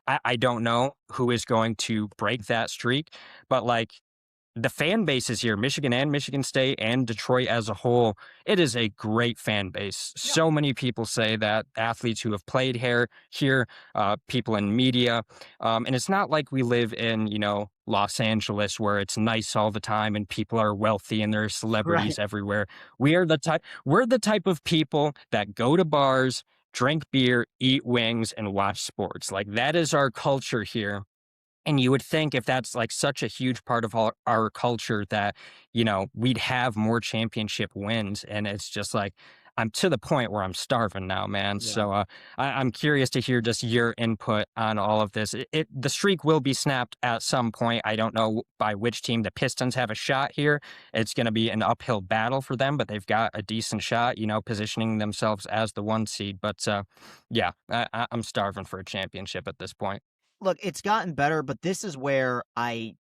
I don't know who is going to break that streak, but like the fan bases here, Michigan and Michigan State and Detroit as a whole, it is a great fan base. Yeah. So many people say that, athletes who have played here, people in media. And it's not like we live in, Los Angeles where it's nice all the time and people are wealthy and there are Right. celebrities everywhere. We're the type of people that go to bars, drink beer, eat wings, and watch sports. Like that is our culture here. And you would think if that's like such a huge part of our culture that, we'd have more championship wins. And it's just like, I'm to the point where I'm starving now, man. Yeah. So I'm curious to hear just your input on all of this. The streak will be snapped at some point. I don't know by which team. The Pistons have a shot here. It's going to be an uphill battle for them, but they've got a decent shot, positioning themselves as the 1 seed. But yeah, I'm starving for a championship at this point. Look, it's gotten better, but this is where I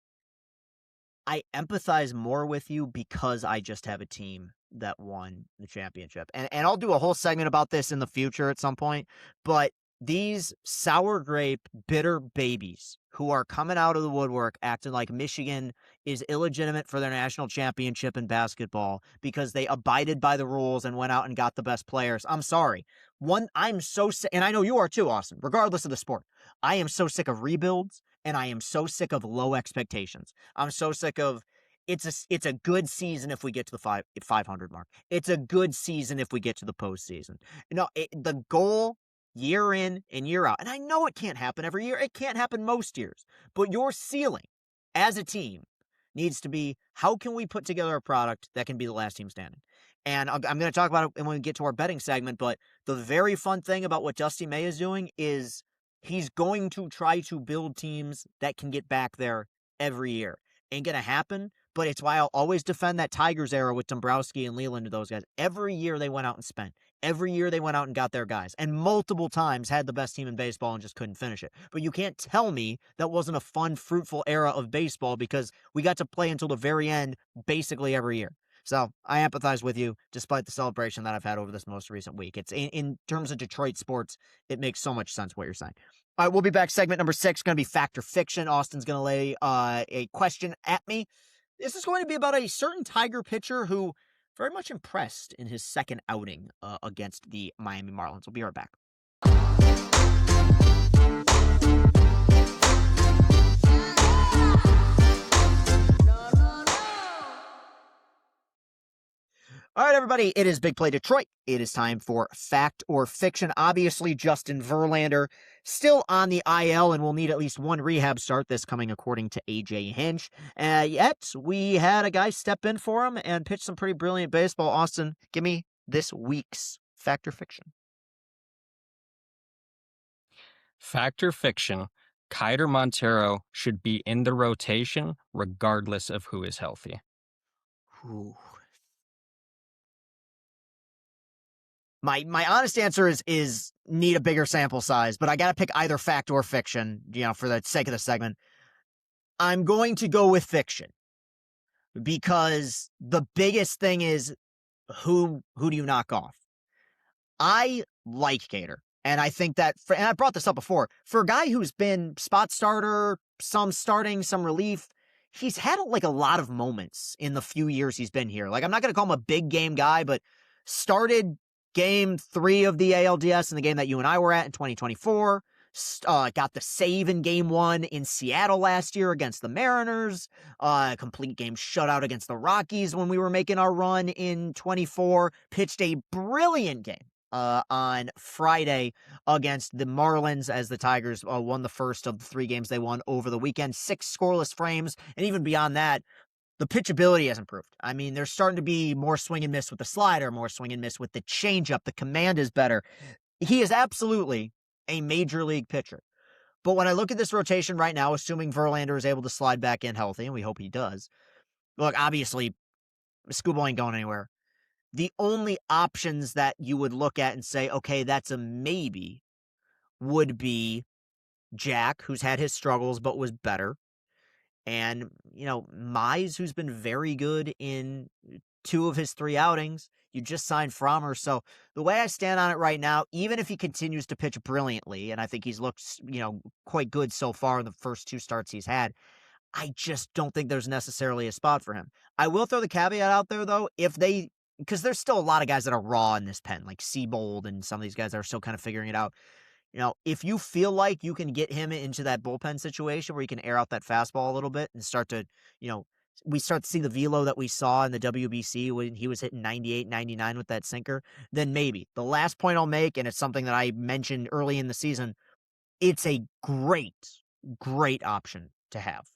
empathize more with you because I just have a team that won the championship. And I'll do a whole segment about this in the future at some point, but these sour grape bitter babies who are coming out of the woodwork acting like Michigan is illegitimate for their national championship in basketball because they abided by the rules and went out and got the best players. I'm sorry. I'm so sick, and I know you are too, Austin, regardless of the sport. I am so sick of rebuilds, and I am so sick of low expectations. I'm so sick of it's a good season if we get to the 500 mark. It's a good season if we get to the postseason. The goal year in and year out, and I know it can't happen every year. It can't happen most years, but your ceiling as a team needs to be how can we put together a product that can be the last team standing. And I'm going to talk about it when we get to our betting segment, but the very fun thing about what Dusty May is doing is He's going to try to build teams that can get back there every year. Ain't going to happen, but it's why I'll always defend that Tigers era with Dombrowski and Leland and those guys. Every year they went out and spent. Every year they went out and got their guys, and multiple times had the best team in baseball and just couldn't finish it. But you can't tell me that wasn't a fun, fruitful era of baseball, because we got to play until the very end basically every year. So I empathize with you, despite the celebration that I've had over this most recent week. It's in terms of Detroit sports, it makes so much sense what you're saying. All right, we'll be back. Segment number 6, going to be Fact or Fiction. Austin's going to lay a question at me. This is going to be about a certain Tiger pitcher who very much impressed in his second outing against the Miami Marlins. We'll be right back. All right, everybody, it is Big Play Detroit. It is time for Fact or Fiction. Obviously, Justin Verlander still on the IL and will need at least one rehab start, this coming according to AJ Hinch. Yet, we had a guy step in for him and pitch some pretty brilliant baseball. Austin, give me this week's Fact or Fiction. Fact or Fiction, Kiter Montero should be in the rotation regardless of who is healthy. Ooh. My honest answer is need a bigger sample size, but I got to pick either fact or fiction, for the sake of the segment. I'm going to go with fiction, because the biggest thing is who do you knock off? I like Cater, and I think that, and I brought this up before, for a guy who's been spot starter, some starting, some relief, he's had a lot of moments in the few years he's been here. I'm not going to call him a big game guy, but started Game 3 of the ALDS in the game that you and I were at in 2024. Got the save in Game 1 in Seattle last year against the Mariners. Complete game shutout against the Rockies when we were making our run in 24. Pitched a brilliant game on Friday against the Marlins as the Tigers won the first of the 3 games they won over the weekend. 6 scoreless frames, and even beyond that, the pitchability has improved. I mean, there's starting to be more swing and miss with the slider, more swing and miss with the changeup. The command is better. He is absolutely a major league pitcher. But when I look at this rotation right now, assuming Verlander is able to slide back in healthy, and we hope he does, look, obviously, Skubal ain't going anywhere. The only options that you would look at and say, okay, that's a maybe, would be Jack, who's had his struggles but was better. And, Mize, who's been very good in 2 of his 3 outings. You just signed Frommer. So the way I stand on it right now, even if he continues to pitch brilliantly, and I think he's looked, quite good so far in the first 2 starts he's had, I just don't think there's necessarily a spot for him. I will throw the caveat out there, though, because there's still a lot of guys that are raw in this pen, like Seabold and some of these guys that are still kind of figuring it out. If you feel like you can get him into that bullpen situation where you can air out that fastball a little bit and start to, we start to see the velo that we saw in the WBC when he was hitting 98, 99 with that sinker, then maybe. The last point I'll make, and it's something that I mentioned early in the season, it's a great, great option to have,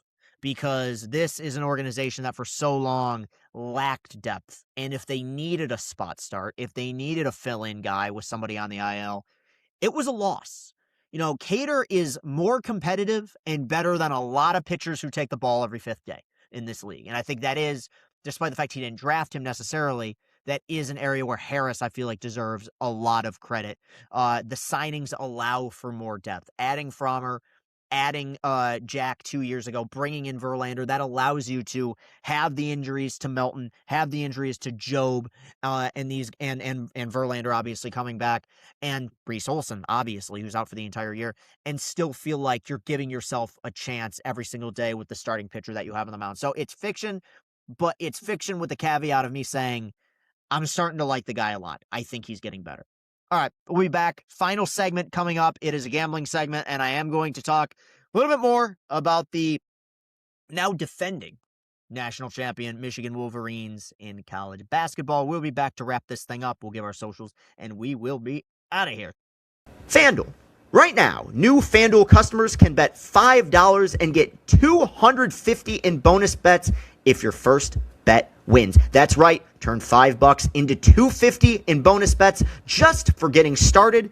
because this is an organization that for so long lacked depth. And if they needed a spot start, if they needed a fill-in guy with somebody on the IL, it was a loss. Cater is more competitive and better than a lot of pitchers who take the ball every 5th day in this league. And I think that is, despite the fact he didn't draft him necessarily, that is an area where Harris, I feel like, deserves a lot of credit. The signings allow for more depth. Adding Frommer, adding Jack 2 years ago, bringing in Verlander, that allows you to have the injuries to Melton, have the injuries to Job, and Verlander obviously coming back, and Reese Olson, obviously, who's out for the entire year, and still feel like you're giving yourself a chance every single day with the starting pitcher that you have on the mound. So it's fiction, but it's fiction with the caveat of me saying I'm starting to like the guy a lot. I think he's getting better. All right, we'll be back. Final segment coming up. It is a gambling segment, and I am going to talk a little bit more about the now defending national champion Michigan Wolverines in college basketball. We'll be back to wrap this thing up. We'll give our socials, and we will be out of here. FanDuel. Right now, new FanDuel customers can bet $5 and get $250 in bonus bets if your first bet wins. That's right. Turn $5 into $250 in bonus bets just for getting started.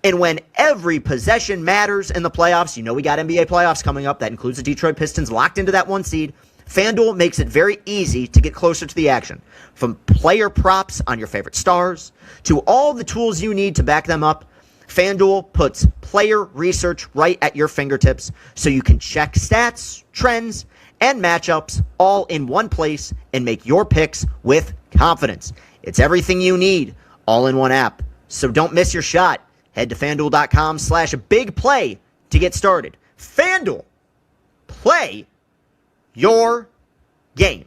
And when every possession matters in the playoffs, you know we got NBA playoffs coming up. That includes the Detroit Pistons locked into that 1 seed. FanDuel makes it very easy to get closer to the action. From player props on your favorite stars to all the tools you need to back them up, FanDuel puts player research right at your fingertips so you can check stats, trends, and matchups all in one place and make your picks with confidence. It's everything you need all in one app. So don't miss your shot. Head to FanDuel.com/BigPlay to get started. FanDuel, play your game.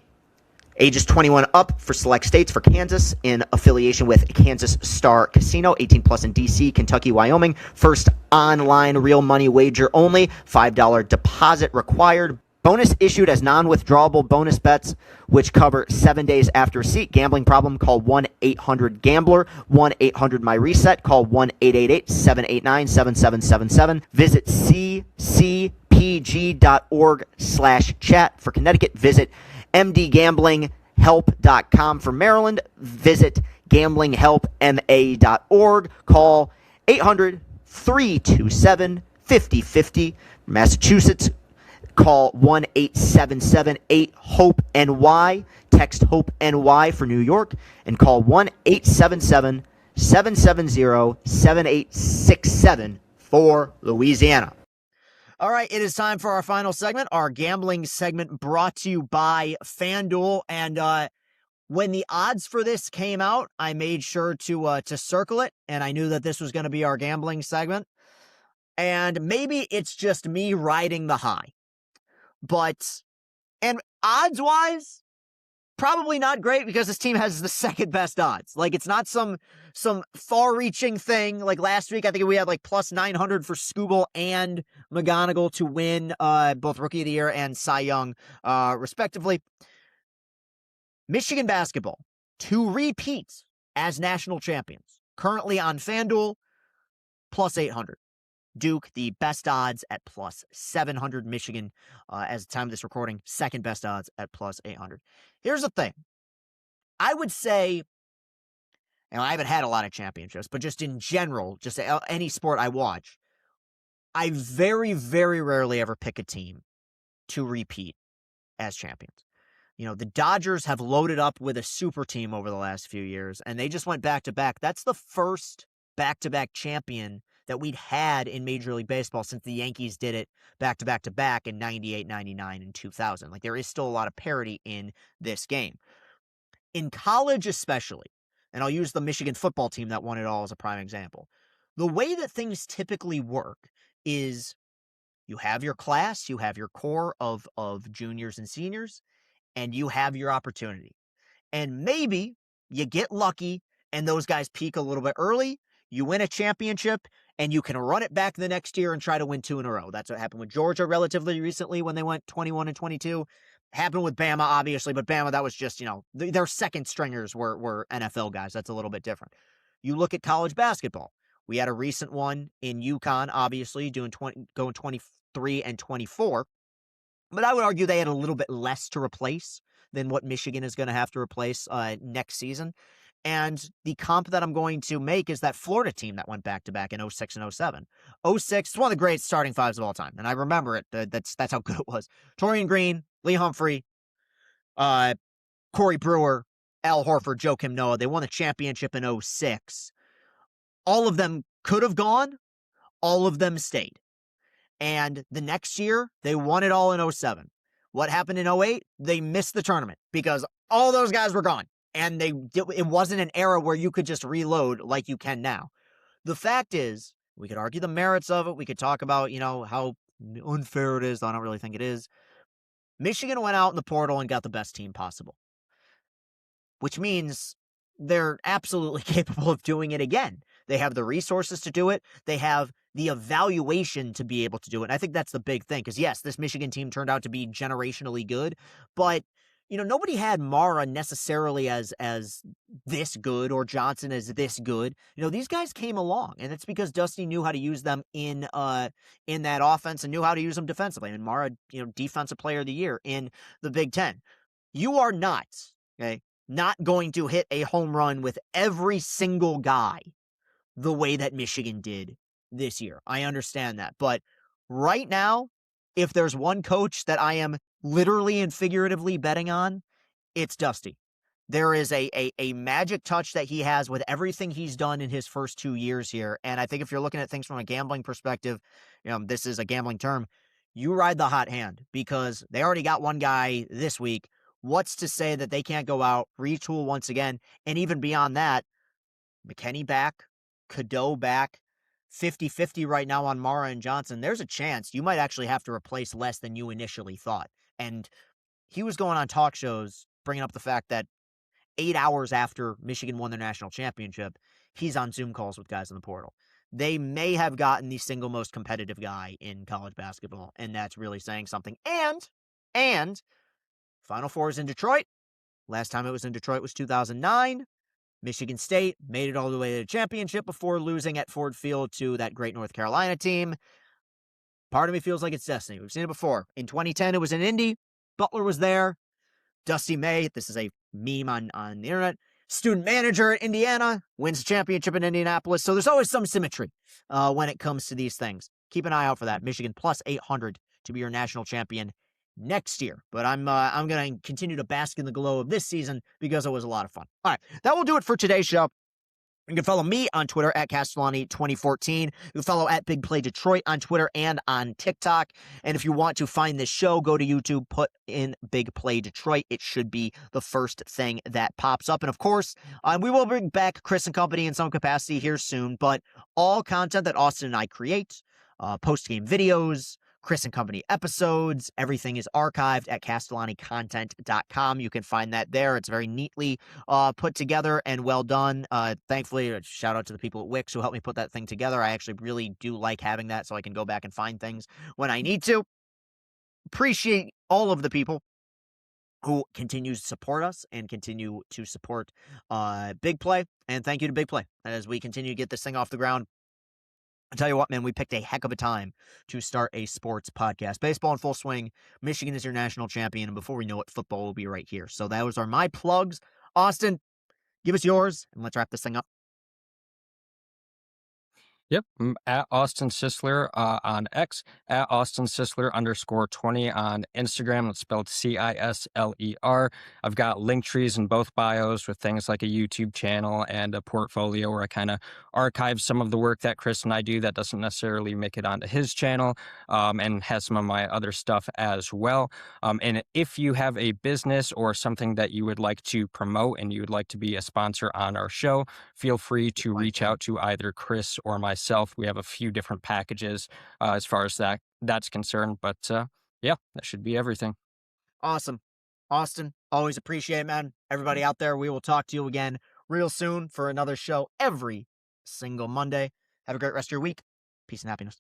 Ages 21 up for select states for Kansas in affiliation with Kansas Star Casino. 18 plus in D.C., Kentucky, Wyoming. First online real money wager only. $5 deposit required. Bonus issued as non-withdrawable bonus bets, which cover 7 days after receipt. Gambling problem? Call 1-800-GAMBLER. 1-800-MY-RESET. Call 1-888-789-7777. Visit ccpg.org/chat. For Connecticut, visit mdgamblinghelp.com. For Maryland, visit gamblinghelpma.org. Call 800-327-5050. Massachusetts, call 1-877-8-HOPE-NY. Text HOPE-NY for New York. And call 1-877-770-7867 for Louisiana. All right, it is time for our final segment, our gambling segment brought to you by FanDuel. And when the odds for this came out, I made sure to circle it, and I knew that this was going to be our gambling segment. And maybe it's just me riding the high. And odds-wise, probably not great because this team has the second best odds. Like, it's not some far-reaching thing. Like last week, I think we had like plus 900 for Skubal and McGonigal to win both Rookie of the Year and Cy Young, respectively. Michigan basketball to repeat as national champions. Currently on FanDuel, plus 800. Duke, the best odds at plus 700. Michigan, as the time of this recording, second best odds at plus 800. Here's the thing. I would say, and I haven't had a lot of championships, but just in general, just any sport I watch, I very, very rarely ever pick a team to repeat as champions. You know, the Dodgers have loaded up with a super team over the last few years, and they just went back-to-back. That's the first back-to-back champion that we'd had in Major League Baseball since the Yankees did it back-to-back-to-back in 98, 99, and 2000. Like, there is still a lot of parity in this game. In college especially, and I'll use the Michigan football team that won it all as a prime example, the way that things typically work is you have your class, you have your core of juniors and seniors, and you have your opportunity. And maybe you get lucky and those guys peak a little bit early, you win a championship, and you can run it back the next year and try to win 2 in a row. That's what happened with Georgia relatively recently when they went 21 and 22. Happened with Bama, obviously, but Bama, that was just, their second stringers were NFL guys. That's a little bit different. You look at college basketball. We had a recent one in UConn, obviously, going 23 and 24. But I would argue they had a little bit less to replace than what Michigan is going to have to replace next season. And the comp that I'm going to make is that Florida team that went back-to-back in 06 and 07. 06, it's one of the great starting fives of all time. And I remember it. That's how good it was. Torian Green, Lee Humphrey, Corey Brewer, Al Horford, Joakim Noah. They won the championship in 06. All of them could have gone. All of them stayed. And the next year, they won it all in 07. What happened in 08? They missed the tournament because all those guys were gone. And it wasn't an era where you could just reload like you can now. The fact is, we could argue the merits of it. We could talk about, how unfair it is. I don't really think it is. Michigan went out in the portal and got the best team possible, which means they're absolutely capable of doing it again. They have the resources to do it. They have the evaluation to be able to do it. And I think that's the big thing because, yes, this Michigan team turned out to be generationally good, but nobody had Mara necessarily as this good or Johnson as this good. These guys came along, and it's because Dusty knew how to use them in that offense and knew how to use them defensively. And Mara, defensive player of the year in the Big Ten. You are not going to hit a home run with every single guy the way that Michigan did this year. I understand that. But right now, if there's one coach that I am literally and figuratively betting on, it's Dusty. There is a magic touch that he has with everything he's done in his first 2 years here. And I think if you're looking at things from a gambling perspective, this is a gambling term, you ride the hot hand because they already got one guy this week. What's to say that they can't go out, retool once again, and even beyond that, McKinney back, Cadeau back, 50-50 right now on Mara and Johnson. There's a chance you might actually have to replace less than you initially thought. And he was going on talk shows bringing up the fact that 8 hours after Michigan won their national championship, he's on Zoom calls with guys in the portal. They may have gotten the single most competitive guy in college basketball, and that's really saying something. And Final Four is in Detroit. Last time it was in Detroit was 2009. Michigan State made it all the way to the championship before losing at Ford Field to that great North Carolina team. Part of me feels like it's destiny. We've seen it before. In 2010, it was in Indy. Butler was there. Dusty May, this is a meme on the internet, student manager at Indiana, wins the championship in Indianapolis. So there's always some symmetry when it comes to these things. Keep an eye out for that. Michigan plus 800 to be your national champion next year. But I'm going to continue to bask in the glow of this season because it was a lot of fun. All right, that will do it for today's show. You can follow me on Twitter at Castellani2014. You can follow at Big Play Detroit on Twitter and on TikTok. And if you want to find this show, go to YouTube, put in Big Play Detroit. It should be the first thing that pops up. And of course, we will bring back Chris and company in some capacity here soon. But all content that Austin and I create, post-game videos, Chris and Company episodes, everything is archived at castellanicontent.com. You can find that there. It's very neatly put together and well done. Thankfully, a shout out to the people at Wix who helped me put that thing together. I actually really do like having that so I can go back and find things when I need to. Appreciate all of the people who continue to support us and continue to support Big Play. And thank you to Big Play as we continue to get this thing off the ground. I tell you what, man, we picked a heck of a time to start a sports podcast. Baseball in full swing. Michigan is your national champion. And before we know it, football will be right here. So those are my plugs. Austin, give us yours and let's wrap this thing up. Yep, I'm at Austin Sisler on X, at Austin Sisler _20 on Instagram. It's spelled Cisler. I've got link trees in both bios with things like a YouTube channel and a portfolio where I kind of archive some of the work that Chris and I do that doesn't necessarily make it onto his channel, and has some of my other stuff as well. And if you have a business or something that you would like to promote and you would like to be a sponsor on our show, feel free to reach out to either Chris or myself. We have a few different packages as far as that's concerned. But yeah, that should be everything. Awesome. Austin, always appreciate it, man. Everybody out there, we will talk to you again real soon for another show every single Monday. Have a great rest of your week. Peace and happiness.